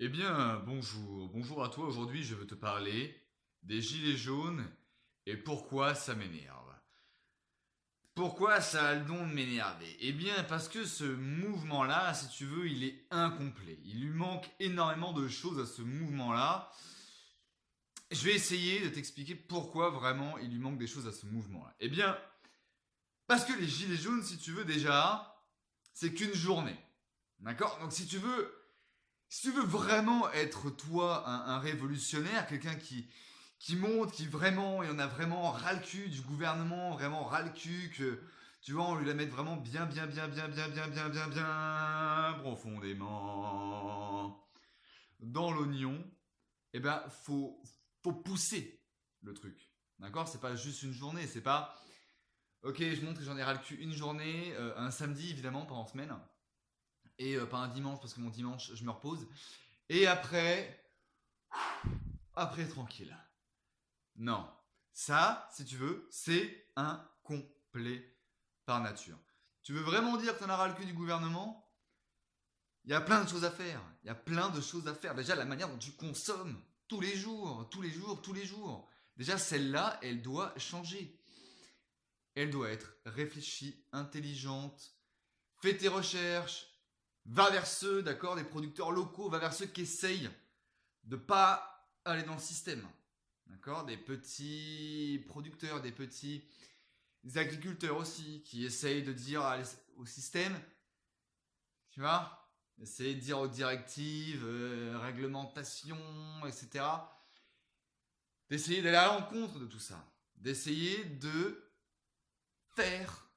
Eh bien, bonjour. Bonjour à toi. Aujourd'hui, je veux te parler des gilets jaunes et pourquoi ça m'énerve. Pourquoi ça a le don de m'énerver? Eh bien, parce que ce mouvement-là, si tu veux, il est incomplet. Il lui manque énormément de choses à ce mouvement-là. Je vais essayer de t'expliquer pourquoi vraiment il lui manque des choses à ce mouvement-là. Eh bien, parce que les gilets jaunes, si tu veux déjà, c'est qu'une journée. D'accord? Donc si tu veux vraiment être toi un révolutionnaire, quelqu'un qui monte, qui vraiment, il en a vraiment ras le cul du gouvernement, vraiment ras le cul, que tu vois, on lui la met vraiment bien profondément dans l'oignon, eh ben, faut pousser le truc. D'accord? C'est pas juste une journée, c'est pas, ok, je montre que j'en ai ras le cul une journée, un samedi évidemment, pas en semaine, et pas un dimanche parce que mon dimanche, je me repose. Et après tranquille. Non. Ça, si tu veux, c'est incomplet par nature. Tu veux vraiment dire que t'en as ras le cul du gouvernement? Il y a plein de choses à faire. Il y a plein de choses à faire. Déjà, la manière dont tu consommes tous les jours, tous les jours, tous les jours. Déjà, celle-là, elle doit changer. Elle doit être réfléchie, intelligente. Fais tes recherches. Va vers ceux, d'accord, des producteurs locaux. Va vers ceux qui essayent de pas aller dans le système. D'accord? Des petits producteurs, des petits agriculteurs aussi, qui essayent de dire au système, tu vois, essayer de dire aux directives, réglementations, etc., d'essayer d'aller à l'encontre de tout ça, d'essayer de faire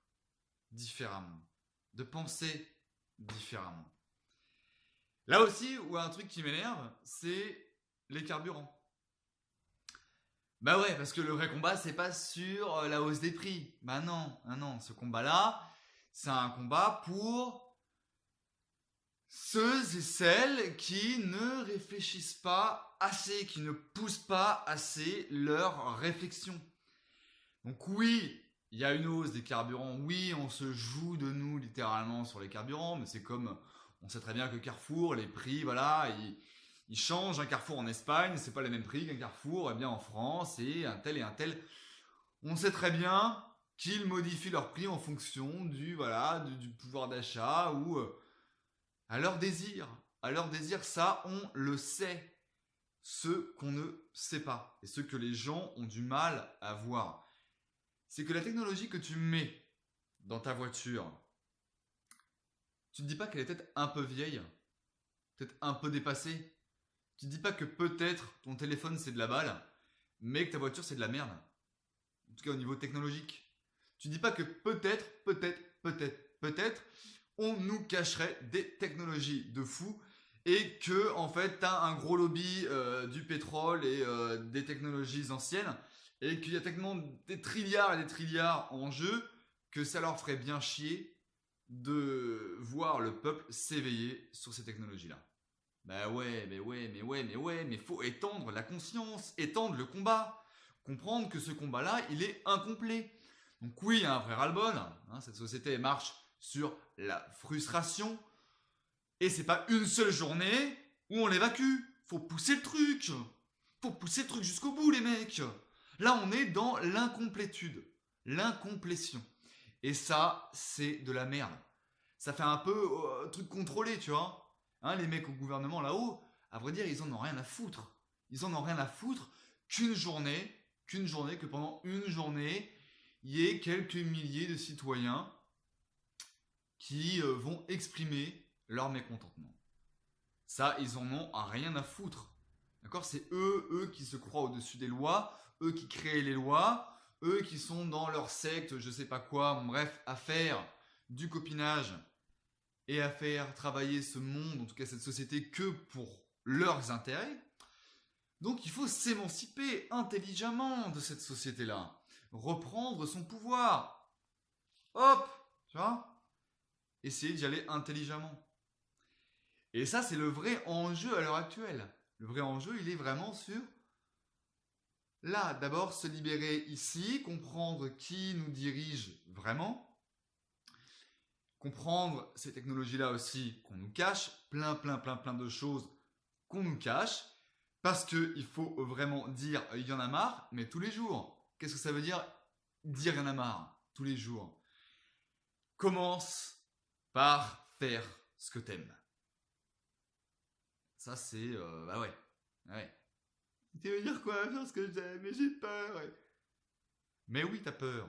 différemment, de penser différemment. Là aussi, où un truc qui m'énerve, c'est les carburants. Bah ouais, parce que le vrai combat, c'est pas sur la hausse des prix. Bah non, ah non, ce combat-là, c'est un combat pour ceux et celles qui ne réfléchissent pas assez, qui ne poussent pas assez leur réflexion. Donc oui, il y a une hausse des carburants, oui, on se joue de nous littéralement sur les carburants, mais c'est comme, on sait très bien que Carrefour, les prix, voilà, ils changent. Un Carrefour en Espagne, c'est pas les mêmes prix qu'un Carrefour, eh bien en France, et un tel et un tel. On sait très bien qu'ils modifient leurs prix en fonction du, voilà, du pouvoir d'achat ou à leur désir. À leur désir, ça, on le sait. Ce qu'on ne sait pas et ce que les gens ont du mal à voir, c'est que la technologie que tu mets dans ta voiture, tu te dis pas qu'elle est peut-être un peu vieille, peut-être un peu dépassée. Tu te dis pas que peut-être ton téléphone c'est de la balle, mais que ta voiture c'est de la merde. En tout cas au niveau technologique. Tu dis pas que peut-être, on nous cacherait des technologies de fou et que en fait t'as un gros lobby du pétrole et des technologies anciennes et qu'il y a tellement des trilliards et des trilliards en jeu que ça leur ferait bien chier de voir le peuple s'éveiller sur ces technologies-là. Bah ouais, mais faut étendre la conscience, étendre le combat, comprendre que ce combat-là, il est incomplet. Donc oui, il y a un vrai ras-le-bol, hein, cette société marche sur la frustration, et c'est pas une seule journée où on l'évacue. Faut pousser le truc. Faut pousser le truc jusqu'au bout, les mecs. Là, on est dans l'incomplétude, l'incomplétion. Et ça, c'est de la merde. Ça fait un peu truc contrôlé, tu vois. Hein, les mecs au gouvernement là-haut, à vrai dire, ils en ont rien à foutre. Ils en ont rien à foutre qu'une journée, que pendant une journée, il y ait quelques milliers de citoyens qui vont exprimer leur mécontentement. Ça, ils en ont rien à foutre. D'accord? C'est eux qui se croient au-dessus des lois, eux qui créent les lois, eux qui sont dans leur secte, je sais pas quoi, bref, à faire du copinage et à faire travailler ce monde, en tout cas cette société, que pour leurs intérêts. Donc il faut s'émanciper intelligemment de cette société-là. Reprendre son pouvoir. Hop! Tu vois? Essayer d'y aller intelligemment. Et ça, c'est le vrai enjeu à l'heure actuelle. Le vrai enjeu, il est vraiment sur là, d'abord se libérer ici, comprendre qui nous dirige vraiment, comprendre ces technologies-là aussi qu'on nous cache, plein de choses qu'on nous cache, parce qu'il faut vraiment dire « il y en a marre », mais tous les jours. Qu'est-ce que ça veut dire dire « il y en a marre » tous les jours? Commence par faire ce que t'aimes. Ça, c'est... bah ouais. Ouais. Tu veux dire quoi? Faire ce que j'aime, mais j'ai peur. Mais oui, t'as peur.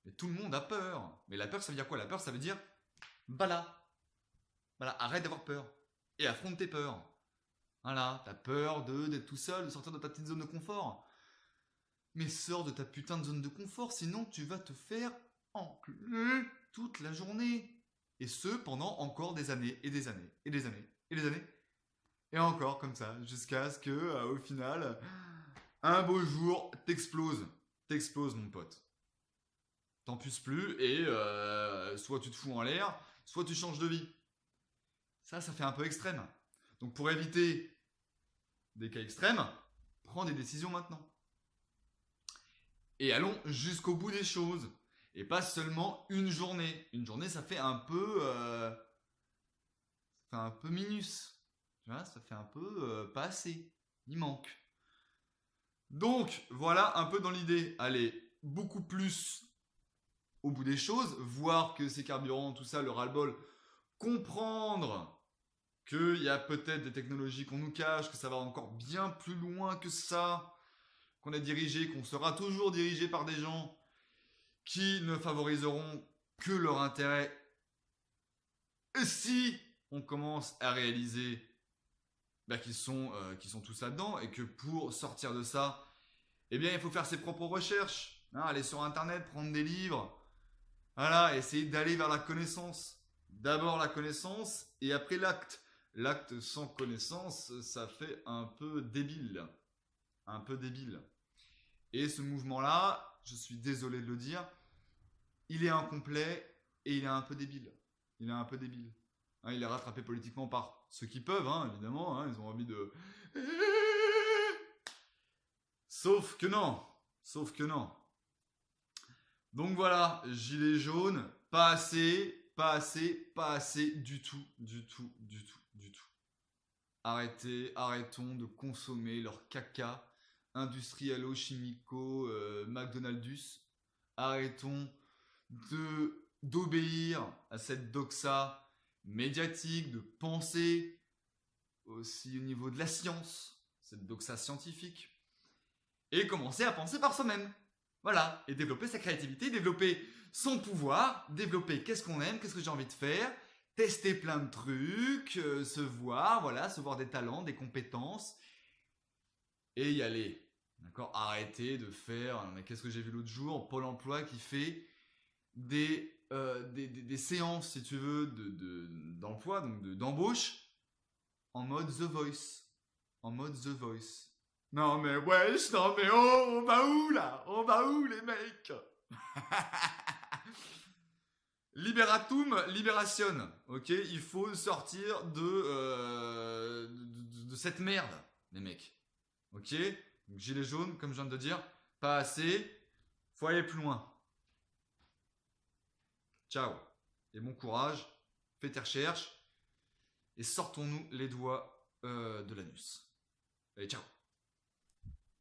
Mais tout le monde a peur. Mais la peur, ça veut dire quoi? La peur, ça veut dire... Voilà. Voilà, arrête d'avoir peur. Et affronte tes peurs. Voilà, t'as peur d'être tout seul, de sortir de ta petite zone de confort. Mais sors de ta putain de zone de confort, sinon tu vas te faire enculer toute la journée. Et ce, pendant encore des années, et des années, et des années, et des années. Et encore comme ça, jusqu'à ce que, au final, un beau jour, t'exploses. T'exploses, mon pote. T'en puisses plus, et soit tu te fous en l'air, soit tu changes de vie. Ça fait un peu extrême. Donc pour éviter des cas extrêmes, prends des décisions maintenant. Et allons jusqu'au bout des choses. Et pas seulement une journée. Une journée, ça fait un peu... ça fait un peu minus. Tu vois, ça fait un peu pas assez. Il manque. Donc, voilà un peu dans l'idée. Aller beaucoup plus au bout des choses. Voir que ces carburants, tout ça, le ras-le-bol. Comprendre qu'il y a peut-être des technologies qu'on nous cache, que ça va encore bien plus loin que ça, qu'on est dirigé, qu'on sera toujours dirigé par des gens qui ne favoriseront que leur intérêt. Et si on commence à réaliser qu'ils sont tous là-dedans et que pour sortir de ça, eh bien, il faut faire ses propres recherches, hein, aller sur Internet, prendre des livres, voilà, essayer d'aller vers la connaissance. D'abord la connaissance et après l'acte. L'acte sans connaissance, ça fait un peu débile. Un peu débile. Et ce mouvement-là, je suis désolé de le dire, il est incomplet et il est un peu débile. Il est un peu débile. Hein, il est rattrapé politiquement par ceux qui peuvent, hein, évidemment. Hein, ils ont envie de... Sauf que non. Sauf que non. Donc voilà, gilet jaune, pas assez, pas assez, pas assez du tout, du tout, du tout, du tout. Arrêtons de consommer leur caca industrialo-chimico McDonald's. Arrêtons d'obéir à cette doxa médiatique, de penser aussi au niveau de la science, cette doxa scientifique, et commencer à penser par soi-même. Voilà, et développer sa créativité, développer son pouvoir, développer qu'est-ce qu'on aime, qu'est-ce que j'ai envie de faire, tester plein de trucs, se voir des talents, des compétences, et y aller. D'accord? Arrêter de faire... Mais qu'est-ce que j'ai vu l'autre jour? Pôle emploi qui fait des séances, si tu veux, d'emploi, donc d'embauche, en mode The Voice. En mode The Voice. Non mais wesh, non mais oh, on va où là? On va où les mecs? Liberatum, libération. Ok, il faut sortir de cette merde, les mecs. Ok, donc, gilet jaune, comme je viens de dire, pas assez. Faut aller plus loin. Ciao. Et bon courage. Fais tes recherches. Et sortons-nous les doigts de l'anus. Allez, ciao.